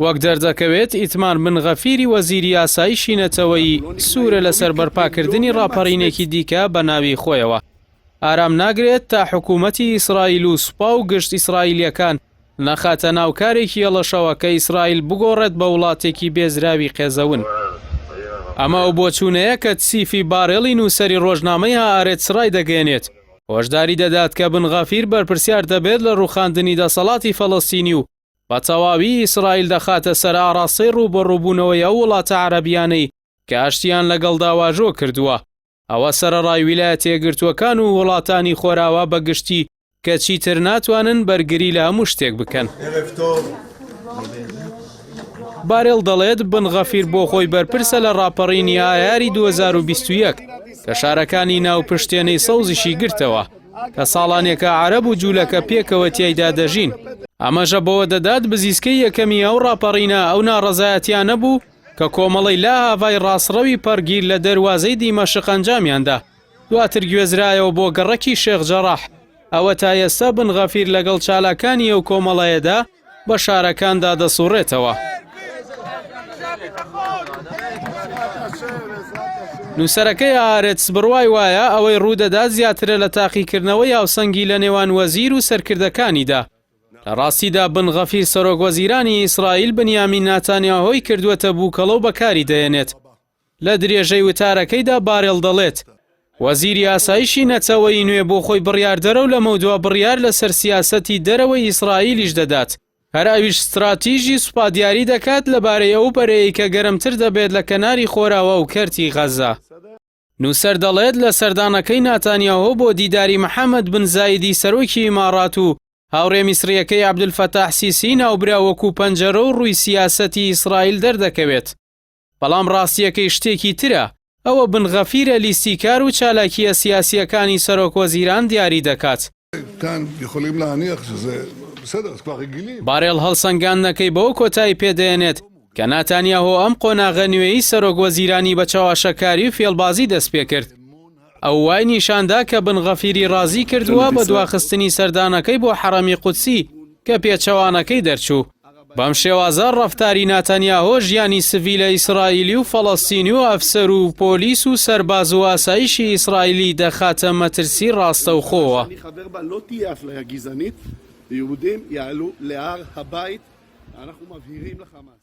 وەک دەردەکەوێت ئیتمار بن غەفیری وەزیری یاساییی نەتەوەیی سوورە لەسەر بەرپاکردنی ڕاپەڕینێکی دیکە بە ناوی خۆیەوە. ئارام ناگرێت تا حکوومەتی ئیسرائیل و سوپا و گشت ئیسرائیلیەکان نەخاتە ناوکارێکی هێڵەشەوە کە ئیسرائیل بگۆڕێت بە وڵاتێکی بێزراوی قێزەون. ئەمە ئەو بۆچوونەیە کە سیفی بارێڵی نووسەری ڕۆژنامەی هائارێت سڕای دەگەێنێت. هۆشداری دەدات کە بن غەفیر بەرپرسیار دەبێت لە ڕووخاندنی دەسەڵاتی فەڵەستینی و بە تەواوی ئیسرائیل دەخاتە سەر ئاڕاستەی ڕووبەڕووبوونەوەی ئەو وڵاتە عەرەبیانەی کە ئاشتیان لەگەڵ داواژۆ کردووە. ئەوە سەرەڕای ویلایەتە یەکگرتووەکان و وڵاتانی خۆراوە بەگشتی کە چیتر ناتوانن بەرگری لە هەموو شتێک بکەن. بارێڵ دەڵێت بن غەفیر بۆ خۆی بەرپرسە لە ڕاپەڕینی ئایاری 2021 کە شارەکانی ناو پشتێنەی سەوزیشی گرتەوە کە ساڵانێکە عەرەب و جوولەکە پێکەوە تیایدا دەژین. ئەمەژە بەوە دەدات بزیسکەی یەکەمی ئەو ڕاپەڕینە ئەو ناڕەزایەتیان نەبوو کە کۆمەڵی لا هاڤای ڕاستڕەوی پەرگیر لە دەروازەی دیمەشق ئەنجامیاندا. دواتر گوێزرایەوە بۆ گەڕەکی شێخ جەڕاح. ئەوە تا ئێستا بن غەفیر لەگەڵ چالاکانی ئەو کۆمەڵایەدا بە شارەکاندا دەسوڕێتەوە. نووسەرەکەی هائارێت بڕوای وایە ئەوەی ڕوودەدات زیاترە لە تاقیکردنەوەی هاوسەنگی لە نێوان وەزیر و سەرکردەکانیدا. لە ڕاستیدا بن غەفیر سەرۆک وەزیرانی ئیسرائیل بنیامین ناتانیاهۆی کردووەتە بووکەڵە و بەکاری دەێنێت. لە درێژەی وتارەکەیش بارێڵ دەڵێت وەزیری یاساییی نەتەوەیی نوێ بۆ خۆی بڕیاردەرە و لەمە دووە بڕیار لەسەر سیاسەتی دەرەوەی ئیسرائیلیش دەدات. هەر ئەویش ستراتیژی سوپا دیاری دەکات لەبارەی ئەو بەرەیە کە گەرمتر دەبێت لە کەناری خۆراوە و کەرتی غەزا. نووسەر دەڵێت لە سەردانەکەی ناتانیاهۆ بۆ دیداری محەممەد بن زایدی سەرۆکی ئیمارات و هاوڕێ میسریەکەی عەبدولفەتاح سیسی ناوبرا وەکو پەنجەرە و ڕووی سیاسەتی ئیسرائیل دەردەکەوێت. بەڵام ڕاستیەکەی شتێکی ترە. ئەوە بن غەفیرە لیستیکار و چالاکیە سیاسیەکانی سەرۆک وەزیران دیاری دەکات. بارێڵ هەڵسەنگاندنەکەی بەوە کۆتایی پێدەێنێت کە ناتانیاهۆ ئەم قۆناغە نوێیی سەرۆک وەزیرانی بە چاواشەکاری و فێڵبازی دەست پێ کرد. ئەو وای نیشاندا کە بن غەفیری ڕازی کردووە بە دواخستنی سەردانەکەی بۆ حەرەمی قودسی کە پێچەوانەکەی دەرچوو. بەم شێوازە ڕەفتاری ناتانیاهۆ ژیانی سڤیلە ئیسرائیلی و فەڵەستینی و ئەفسەر و پۆلیس و سەرباز و ئاسایشی ئیسرائیلی دەخاتە مەترسی ڕاستەوخۆوە. יהודים יעלו להר הבית, אנחנו מבהירים לחמאס.